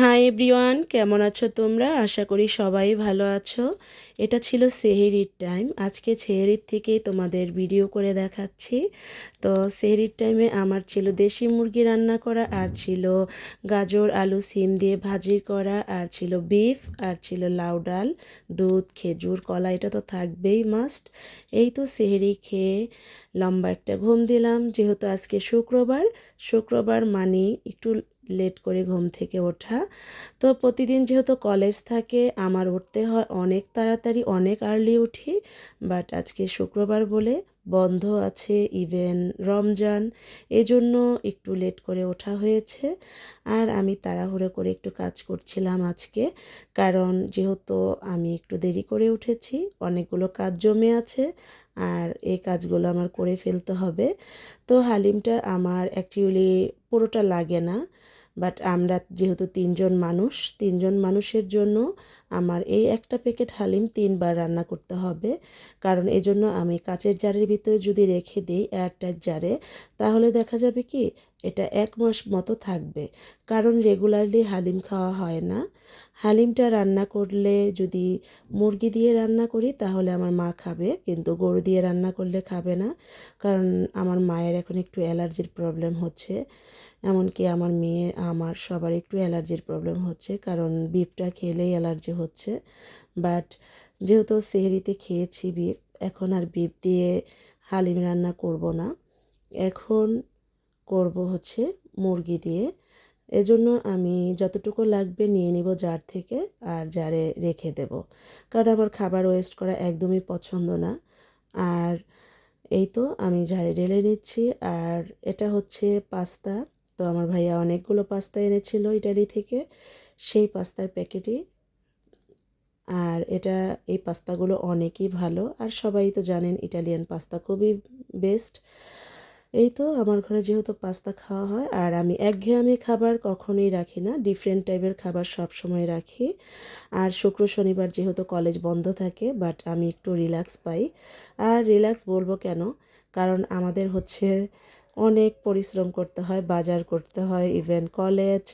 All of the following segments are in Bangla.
হাই এভরিওয়ান, কেমন আছো তোমরা? আশা করি সবাই ভালো আছো। এটা ছিল সেহরির টাইম। আজকে সেহরির থেকেই তোমাদের ভিডিও করে দেখাচ্ছি। তো সেহরির টাইমে আমার ছিল দেশি মুরগি রান্না করা, আর ছিল গাজর আলু সিম দিয়ে ভাজি করা, আর ছিল বিফ, আর ছিল লাউ ডাল, দুধ, খেজুর, কলা। এটা তো থাকবেই মাস্ট। এই তো সেহরি খেয়ে লম্বা একটা ঘুম দিলাম, যেহেতু আজকে শুক্রবার। শুক্রবার মানে একটু লেট করে ঘুম থেকে ওঠা। তো প্রতিদিন যেহেতু কলেজ থাকে, আমার উঠতে হয় অনেক তাড়াতাড়ি, অনেক আর্লি উঠি। বাট আজকে শুক্রবার বলে বন্ধ আছে, ইভেন রমজান, এজন্য একটু লেট করে ওঠা হয়েছে। আর আমি তাড়াহুড়ো করে একটু কাজ করছিলাম আজকে, কারণ যেহেতু আমি একটু দেরি করে উঠেছি, অনেকগুলো কাজ জমে আছে, আর এই কাজগুলো আমার করে ফেলতে হবে। তো হালিমটা আমার অ্যাকচুয়ালি পুরোটা লাগে না, বাট আমরা যেহেতু তিনজন মানুষের জন্য আমার এই একটা প্যাকেট হালিম 3বার রান্না করতে হবে। কারণ এজন্য আমি কাচের জারের ভিতরে যদি রেখে দিই, এয়ারটাইট জারে, তাহলে দেখা যাবে কি এটা 1 মাস মতো থাকবে। কারণ রেগুলারলি হালিম খাওয়া হয় না। হালিমটা রান্না করলে যদি মুরগি দিয়ে রান্না করি তাহলে আমার মা খাবে, কিন্তু গরু দিয়ে রান্না করলে খাবে না। কারণ আমার মায়ের এখন একটু অ্যালার্জির প্রবলেম হচ্ছে। এমনকি আমার মেয়ে, আমার সবার একটু অ্যালার্জির প্রবলেম হচ্ছে, কারণ বিফটা খেলেই অ্যালার্জি হচ্ছে। বাট যেহেতু সেহরিতে খেয়েছি বিফ, এখন আর বিফ দিয়ে হালিম রান্না করব না। এখন করব হচ্ছে মুরগি দিয়ে। এজন্য আমি যতটুকু লাগবে নিয়ে নিব জার থেকে, আর জারে রেখে দেব। কারণ আমার খাবার ওয়েস্ট করা একদমই পছন্দ না। আর এই তো আমি জারে ঢেলে নিচ্ছি। আর এটা হচ্ছে পাস্তা। তো আমার ভাইয়া অনেকগুলো পাস্তা এনেছিল ইটালি থেকে, সেই পাস্তার প্যাকেটই। আর এই পাস্তাগুলো অনেকই ভালো, আর সবাই তো জানেন ইটালিয়ান পাস্তা খুবই বেস্ট। এই তো আমার ঘরে যেহেতু পাস্তা খাওয়া হয়, আর আমি একঘেয়েমি খাবার কখনোই রাখি না, ডিফারেন্ট টাইপের খাবার সব সময় রাখি। আর শুক্র শনিবার যেহেতু কলেজ বন্ধ থাকে, বাট আমি একটু রিল্যাক্স পাই। আর রিল্যাক্স বলবো কেন, কারণ আমাদের হচ্ছে অনেক পরিশ্রম করতে হয়, বাজার করতে হয়, ইভেন কলেজ,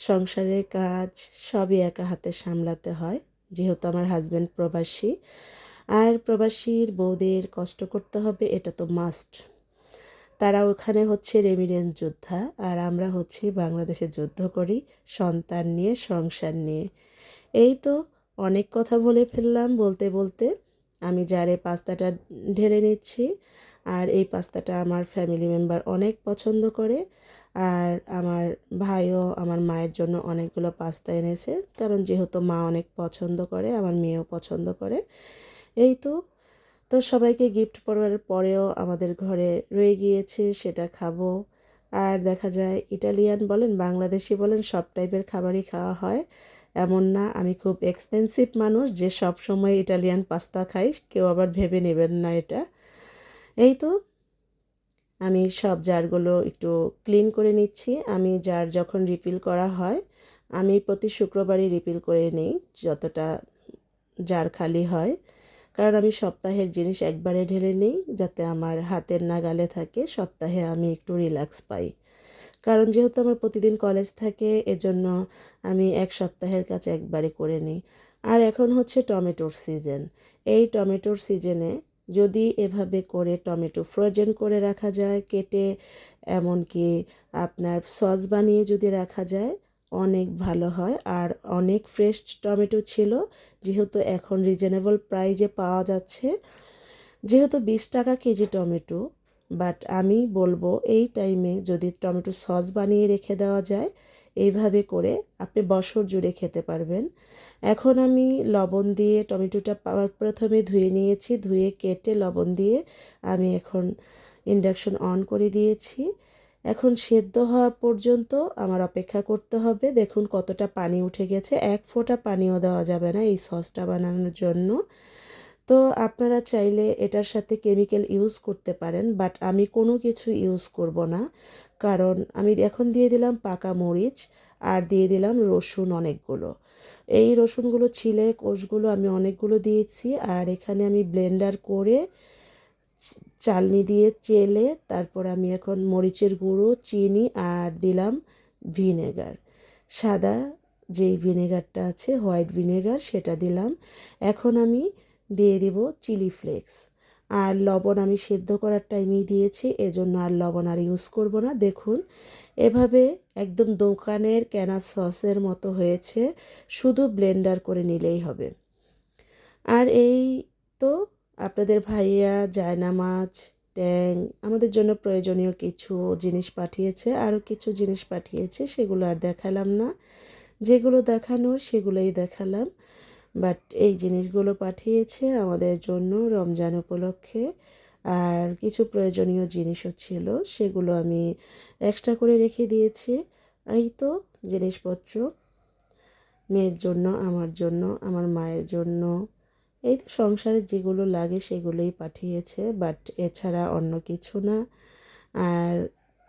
সংসারের কাজ সবই একা হাতে সামলাতে হয়, যেহেতু আমার হাজব্যান্ড প্রবাসী। আর প্রবাসীর বউদের কষ্ট করতে হবে, এটা তো মাস্ট। তারা ওখানে হচ্ছে রেমিডেন্স যোদ্ধা, আর আমরা হচ্ছি বাংলাদেশে যুদ্ধ করি সন্তান নিয়ে, সংসার নিয়ে। এই তো অনেক কথা বলে ফেললাম বলতে বলতে। আমি জারে পাস্তাটা ঢেলে নিচ্ছি। আর এই পাস্তাটা আমার ফ্যামিলি মেম্বার অনেক পছন্দ করে। আর আমার ভাইও আমার মায়ের জন্য অনেকগুলো পাস্তা এনেছে, কারণ যেহেতু মা অনেক পছন্দ করে, আমার মেয়েও পছন্দ করে। এই তো, তো সবাইকে গিফট করার পরেও আমাদের ঘরে রয়ে গিয়েছে, সেটা খাবো। আর দেখা যায় ইটালিয়ান বলেন, বাংলাদেশি বলেন, সব টাইপের খাবারই খাওয়া হয়। এমন না আমি খুব এক্সপেন্সিভ মানুষ যে সব সময় ইটালিয়ান পাস্তা খাই, কেউ আবার ভেবে নেবেন না এটা। এই তো আমি সব জারগুলো একটু ক্লিন করে নিচ্ছি। আমি জার যখন রিফিল করা হয়, আমি প্রতি শুক্রবারই রিফিল করে নিই যতটা জার খালি হয়। কারণ আমি সপ্তাহের জিনিস একবারে ঢেলে নিই, যাতে আমার হাতের নাগালে থাকে, সপ্তাহে আমি একটু রিল্যাক্স পাই। কারণ যেহেতু আমার প্রতিদিন কলেজ থাকে, এজন্য আমি এক সপ্তাহের কাছে একবারে করে নিই। আর এখন হচ্ছে টমেটোর সিজন। এই টমেটোর সিজনে যদি এভাবে করে টমেটো ফ্রোজেন করে রাখা যায় কেটে, এমনকি আপনার সস বানিয়ে যদি রাখা যায়, অনেক ভালো হয়। আর অনেক ফ্রেশ টমেটো ছিল, যেহেতু এখন রিজনেবল প্রাইজে পাওয়া যাচ্ছে, যেহেতু 20 টাকা কেজি টমেটো। বাট আমি বলবো এই টাইমে যদি টমেটো সস বানিয়ে রেখে দেওয়া যায়, এইভাবে করে আপনি বছর জুড়ে খেতে পারবেন। এখন আমি লবণ দিয়ে টমেটোটা প্রথমে ধুয়ে নিয়েছি, ধুয়ে কেটে লবণ দিয়ে আমি এখন ইন্ডাকশন অন করে দিয়েছি। এখন সেদ্ধ হওয়া পর্যন্ত আমার অপেক্ষা করতে হবে। দেখুন কতটা পানি উঠে গেছে, এক ফোঁটা পানিও দেওয়া যাবে না এই সসটা বানানোর জন্য। তো আপনারা চাইলে এটার সাথে কেমিক্যাল ইউজ করতে পারেন, বাট আমি কোনো কিছু ইউজ করব না। কারণ আমি এখন দিয়ে দিলাম পাকা মরিচ, আর দিয়ে দিলাম রসুন অনেকগুলো। এই রসুনগুলো ছিলে কোষগুলো আমি অনেকগুলো দিয়েছি। আর এখানে আমি ব্লেন্ডার করে চালনি দিয়ে চেলে, তারপর আমি এখন মরিচের গুঁড়ো, চিনি আর দিলাম ভিনেগার। সাদা যেই ভিনেগারটা আছে, হোয়াইট ভিনেগার, সেটা দিলাম। এখন আমি দিয়ে দিব চিলি ফ্লেক্স। আর লবণ আমি সেদ্ধ করার টাইমেই দিয়েছি, এজন্য আর লবণ আর ইউজ করব না। দেখুন এভাবে একদম দোকানের কেনা সসের মতো হয়েছে, শুধু ব্লেন্ডার করে নিলেই হবে। আর এই তো আপনাদের ভাইয়া জায়নামাজ, ট্যাং, আমাদের জন্য প্রয়োজনীয় কিছু জিনিস পাঠিয়েছে, আরও কিছু জিনিস পাঠিয়েছে, সেগুলো আর দেখালাম না। যেগুলো দেখানোর সেগুলোই দেখালাম। বাট এই জিনিসগুলো পাঠিয়েছে আমাদের জন্য রমজান উপলক্ষে। আর কিছু প্রয়োজনীয় জিনিসও ছিল, সেগুলো আমি এক্সট্রা করে রেখে দিয়েছি। এই তো জিনিসপত্র মেয়ের জন্য, আমার জন্য, আমার মায়ের জন্য, এই তো সংসারে যেগুলো লাগে সেগুলোই পাঠিয়েছে, বাট এছাড়া অন্য কিছু না। আর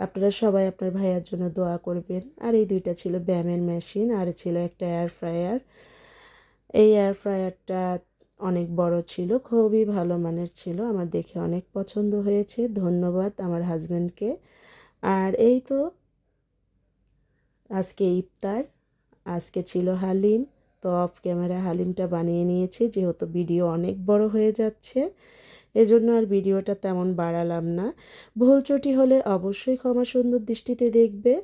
আপনারা সবাই আপনার ভাইয়ার জন্য দোয়া করবেন। আর এই দুইটা ছিল ব্যায়ামের মেশিন, আর ছিল একটা এয়ার ফ্রায়ার। এই এয়ার ফ্রায়ারটা অনেক বড় ছিল, খুবই ভালো মানের ছিল, আমার দেখে অনেক পছন্দ হয়েছে। ধন্যবাদ আমার হাজব্যান্ডকে। আর এই তো আজকে ইফতার, আজকে ছিল হালিম। তো অফ ক্যামেরা হালিমটা বানিয়ে নিয়েছি, যেহেতু ভিডিও অনেক বড় হয়ে যাচ্ছে, এজন্য আর ভিডিওটা তেমন বাড়ালাম না। ভুল ত্রুটি হলে অবশ্যই ক্ষমা সুন্দর দৃষ্টিতে দেখবে।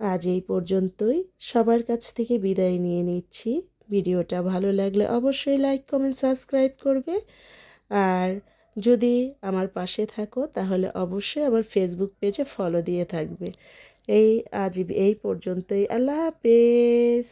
আজ এই পর্যন্তই, সবার কাছ থেকে বিদায় নিয়ে নিচ্ছি। ভিডিওটা ভালো লাগলে অবশ্যই লাইক, কমেন্ট, সাবস্ক্রাইব করবে। আর যদি আমার পাশে থাকো তাহলে অবশ্যই আমার ফেসবুক পেজে ফলো দিয়ে থাকবে। আজ এই পর্যন্তই, আল্লাহ হাফেজ।